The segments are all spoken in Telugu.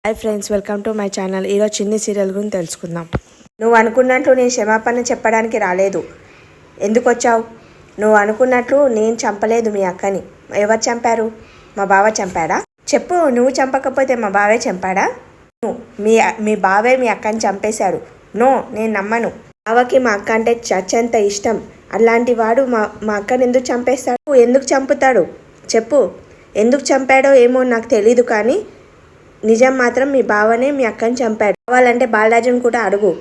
Hi friends, welcome to my channel. ఈరోజు చిన్ని సీరియల్ గురించి తెలుసుకుందాం. నువ్వు అనుకున్నట్లు నేను క్షమాపణ చెప్పడానికి రాలేదు. ఎందుకు వచ్చావు? నువ్వు అనుకున్నట్లు నేను చంపలేదు మీ అక్కని. ఎవరు చంపారు? మా బావ చంపాడా? చెప్పు. నువ్వు చంపకపోతే మా బావే చంపాడా? మీ బావే మీ అక్కని చంపేశాడు. నో, నేను నమ్మను. బావకి మా అక్క అంటే చచ్చంత ఇష్టం. అలాంటి వాడు మా అక్కని ఎందుకు చంపేస్తాడు? ఎందుకు చంపుతాడు? చెప్పు. ఎందుకు చంపాడో ఏమో నాకు తెలీదు, కానీ నిజం మాత్రం మీ బావనే మీ అక్కని చంపాడు. కావాలంటే బాలరాజుని కూడా అడుగు.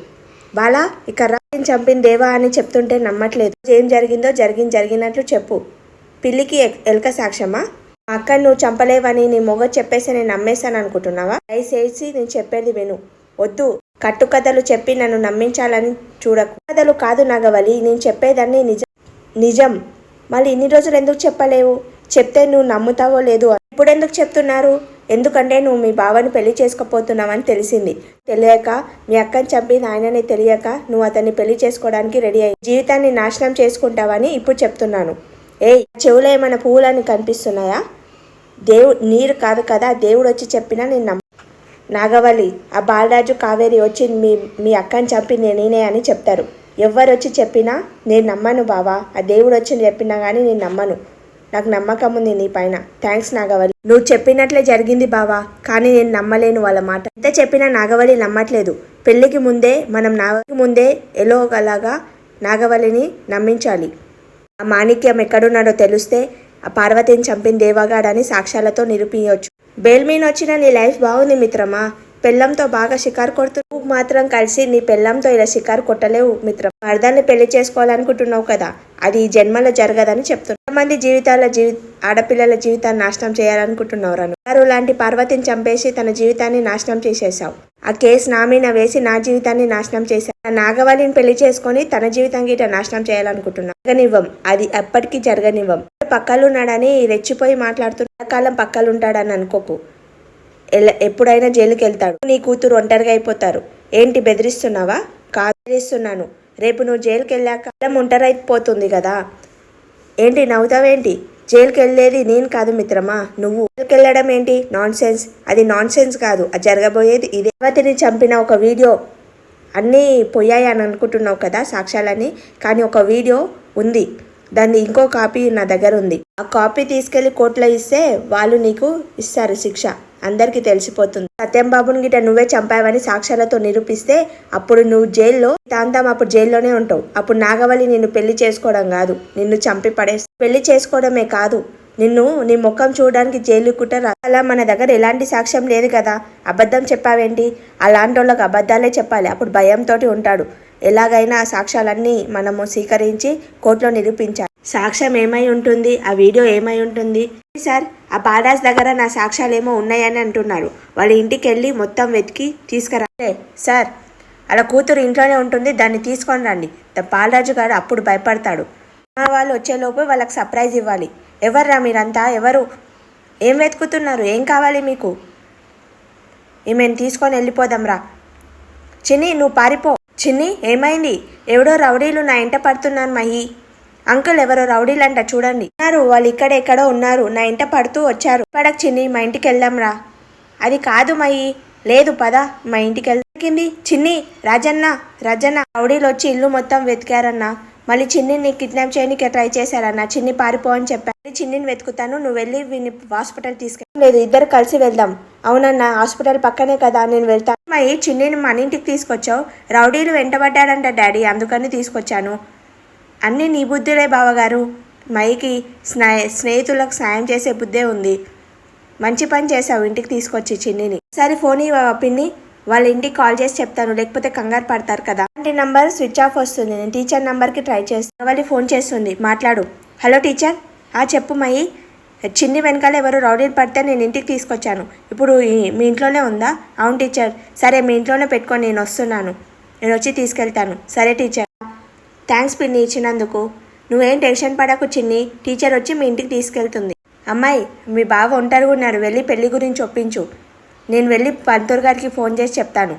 బాలా, ఇక్కడ చంపింది దేవా అని చెప్తుంటే నమ్మట్లేదు. ఏం జరిగిందో జరిగినట్లు చెప్పు. పిల్లికి ఎలక సాక్ష్యమా? మా అక్కని నువ్వు చంపలేవని నీ మొగ చెప్పేసి నేను నమ్మేశాను అనుకుంటున్నావా? దయచేసి నేను చెప్పేది విను. వద్దు, కట్టుకథలు చెప్పి నన్ను నమ్మించాలని చూడకు. కథలు కాదు నాగవలి, నేను చెప్పేదాన్ని నిజం. మళ్ళీ ఇన్ని రోజులు ఎందుకు చెప్పలేవు? చెప్తే నువ్వు నమ్ముతావో లేదు. ఇప్పుడు ఎందుకు చెప్తున్నారు? ఎందుకంటే నువ్వు మీ బావని పెళ్లి చేసుకోపోతున్నావని తెలిసింది. తెలియక మీ అక్కని చంపింది ఆయనని తెలియక నువ్వు అతన్ని పెళ్లి చేసుకోవడానికి రెడీ అయ్యి జీవితాన్ని నాశనం చేసుకుంటావని ఇప్పుడు చెప్తున్నాను. చెవులో ఏమైనా పువ్వులని కనిపిస్తున్నాయా? నీరు కాదు కదా, దేవుడు వచ్చి చెప్పినా నేను నమ్మ. నాగవల్లి, ఆ బాలరాజు కావేరి వచ్చి మీ అక్కని చంపింది నేనే అని చెప్తారు. ఎవరు వచ్చి చెప్పినా నేను నమ్మను బావా. ఆ దేవుడు వచ్చి చెప్పినా కానీ నేను నమ్మను. నాకు నమ్మకం ఉంది నీ పైన. థ్యాంక్స్ నాగవల్లి. నువ్వు చెప్పినట్లే జరిగింది బావా, కానీ నేను నమ్మలేను వాళ్ళ మాట. ఎంత చెప్పినా నాగవల్లి నమ్మట్లేదు. పెళ్లికి ముందే ఎలాగా నాగవల్లిని నమ్మించాలి. ఆ మాణిక్యం ఎక్కడున్నాడో తెలిస్తే ఆ పార్వతిని చంపిన దేవగాడని సాక్ష్యాలతో నిరూపించవచ్చు. బెయిల్ మీద వచ్చిన నీ లైఫ్ బాగుంది మిత్రమా. పెళ్ళంతో బాగా షికారు కొడుతూ నువ్వు మాత్రం కలిసి నీ పెళ్ళంతో ఇలా షికారు కొట్టలేవు మిత్రం. మరదాన్ని పెళ్లి చేసుకోవాలనుకుంటున్నావు కదా, అది ఈ జన్మలో జరగదని చెప్తున్నా. ఎంతమంది ఆడపిల్లల జీవితాన్ని నాశనం చేయాలనుకుంటున్నావు? లాంటి పార్వతిని చంపేసి తన జీవితాన్ని నాశనం చేసేసావు. ఆ కేసు నా మీద వేసి నా జీవితాన్ని నాశనం చేశావు. నాగవల్లిని పెళ్లి చేసుకొని తన జీవితం గిట నాశనం చేయాలనుకుంటున్నావు. జరగనివ్వం, అది ఎప్పటికీ జరగనివ్వం. పక్కలున్నాడని రెచ్చిపోయి మాట్లాడుతున్న కాలం పక్కలుంటాడని అనుకోకు. ఎప్పుడైనా జైలుకి వెళ్తాడు. నీ కూతురు ఒంటరిగా అయిపోతారు. ఏంటి బెదిరిస్తున్నావా? కాదు, బెదిరిస్తున్నాను. రేపు నువ్వు జైలుకి వెళ్ళాక ఒంటరైపోతుంది కదా. ఏంటి నవ్వుతావేంటి? జైలుకి వెళ్ళేది నేను కాదు మిత్రమా, నువ్వు. జైలుకి వెళ్ళడం ఏంటి? Non sense. అది నాన్ సెన్స్ కాదు, అది జరగబోయేది ఇదే. రేవతిని చంపిన ఒక వీడియో అన్నీ పోయాయి అని అనుకుంటున్నావు కదా, సాక్ష్యాలని. కానీ ఒక వీడియో ఉంది, దాన్ని ఇంకో కాపీ నా దగ్గర ఉంది. ఆ కాపీ తీసుకెళ్లి కోర్టులో ఇస్తే వాళ్ళు నీకు ఇస్తారు శిక్ష. అందరికీ తెలిసిపోతుంది. సత్యంబాబుని గిట నువ్వే చంపావని సాక్ష్యాలతో నిరూపిస్తే అప్పుడు నువ్వు జైల్లో అప్పుడు జైల్లోనే ఉంటావు. అప్పుడు నాగవల్లి నిన్ను పెళ్లి చేసుకోవడం కాదు, నిన్ను చంపి పెళ్లి చేసుకోవడమే కాదు, నీ ముఖం చూడడానికి జైలు కుట్టారు. అలా మన దగ్గర ఎలాంటి సాక్ష్యం లేదు కదా, అబద్ధం చెప్పావేంటి? అలాంటి వాళ్ళకి అబద్ధాలే చెప్పాలి, అప్పుడు భయంతో ఉంటాడు. ఎలాగైనా ఆ సాక్ష్యాలన్నీ మనము స్వీకరించి కోర్టులో నిరూపించాలి. సాక్ష్యం ఏమై ఉంటుంది? ఆ వీడియో ఏమై ఉంటుంది? సార్, ఆ బాలరాజ్ దగ్గర నా సాక్ష్యాలు ఏమో ఉన్నాయని అంటున్నారు. వాళ్ళ ఇంటికి వెళ్ళి మొత్తం వెతికి తీసుకురా. సార్, అలా కూతురు ఇంట్లోనే ఉంటుంది, దాన్ని తీసుకొని రండి. బాలరాజు గారు అప్పుడు భయపడతాడు. వాళ్ళు వచ్చేలోపు వాళ్ళకి సర్ప్రైజ్ ఇవ్వాలి. ఎవర్రా మీరంతా? ఎవరు? ఏం వెతుకుతున్నారు? ఏం కావాలి మీకు? ఈమెను తీసుకొని వెళ్ళిపోదాం రా. చిన్ని, నువ్వు పారిపో. చిన్ని, ఏమైంది? ఎవడో రౌడీలు నా ఇంట పడుతున్నారు మహి. అంకుల్, ఎవరో రౌడీలంట చూడండి. వాళ్ళు ఇక్కడెక్కడో ఉన్నారు, నా ఇంట పడుతూ వచ్చారు. పడక్ చిన్ని, మా ఇంటికి వెళ్దాం రా. అది కాదు మహి. లేదు పద, మా ఇంటికి వెళ్తుంది. చిన్ని, రాజన్న రౌడీలు వచ్చి ఇల్లు మొత్తం వెతికారన్నా. మళ్ళీ చిన్నిని కిడ్నాప్ చేయడానికి ట్రై చేశారన్నా. చిన్ని పారిపో అని చెప్పాను. చిన్నిని వెతుకుతాను, నువ్వు వెళ్ళి వీని హాస్పిటల్ తీసుకెళ్ళి. లేదు, ఇద్దరు కలిసి వెళ్దాం. అవునన్నా, హాస్పిటల్ పక్కనే కదా, నేను వెళ్తాను. మహి, చిన్నిని మన ఇంటికి తీసుకొచ్చావు. రౌడీలు వెంటబడ్డాడంట డాడీ, అందుకని తీసుకొచ్చాను. అన్నీ నీ బుద్ధులే బావగారు. మైకి స్నేహితులకు సాయం చేసే బుద్ధే ఉంది. మంచి పని చేసావు ఇంటికి తీసుకొచ్చి చిన్నిని. సరే ఫోన్ పిన్ని, వాళ్ళ ఇంటికి కాల్ చేసి చెప్తాను, లేకపోతే కంగారు పడతారు కదా. అంటే నంబర్ స్విచ్ ఆఫ్ వస్తుంది. నేను టీచర్ నంబర్కి ట్రై చేస్తాను. వాళ్ళు ఫోన్ చేస్తుంది, మాట్లాడు. Hello teacher. చెప్పు మయి. చిన్ని వెనకాల ఎవరు రౌడీలు పడితే నేను ఇంటికి తీసుకొచ్చాను. ఇప్పుడు మీ ఇంట్లోనే ఉందా? అవును టీచర్. సరే, మీ ఇంట్లోనే పెట్టుకొని నేను వస్తున్నాను. నేను వచ్చి తీసుకెళ్తాను. సరే టీచర్. థ్యాంక్స్ పిన్ని ఇచ్చినందుకు. నువ్వేం టెన్షన్ పడకు చిన్ని, టీచర్ వచ్చి మీ ఇంటికి తీసుకెళ్తుంది. అమ్మాయి, మీ బావ ఒంటరిగా ఉన్నారు, వెళ్ళి పెళ్లి గురించి ఒప్పించు. నేను వెళ్ళి పంతులు గారికి ఫోన్ చేసి చెప్తాను.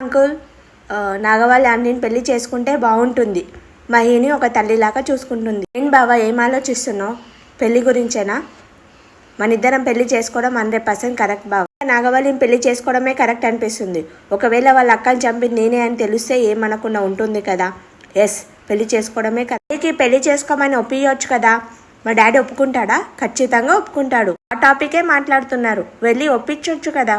అంకుల్, నాగవల్లి అన్నిని పెళ్లి చేసుకుంటే బాగుంటుంది. మహిని ఒక తల్లిలాగా చూసుకుంటుంది. ఏం బావా, ఏం ఆలోచిస్తున్నావు? పెళ్లి గురించేనా? మన ఇద్దరం పెళ్లి చేసుకోవడం 100% కరెక్ట్ బావ. నాగవల్లిని పెళ్లి చేసుకోవడమే కరెక్ట్ అనిపిస్తుంది. ఒకవేళ వాళ్ళ అక్కని చంపింది నేనే అని తెలిస్తే ఏమనకుండా ఉంటుంది కదా. ఎస్, పెళ్లి చేసుకోవడమే కరెక్ట్. పెళ్లి చేసుకోమని ఒప్పియొచ్చు కదా. మా డాడీ ఒప్పుకుంటాడా? ఖచ్చితంగా ఒప్పుకుంటాడు. ఆ టాపికే మాట్లాడుతున్నారు, వెళ్ళి ఒప్పించవచ్చు కదా.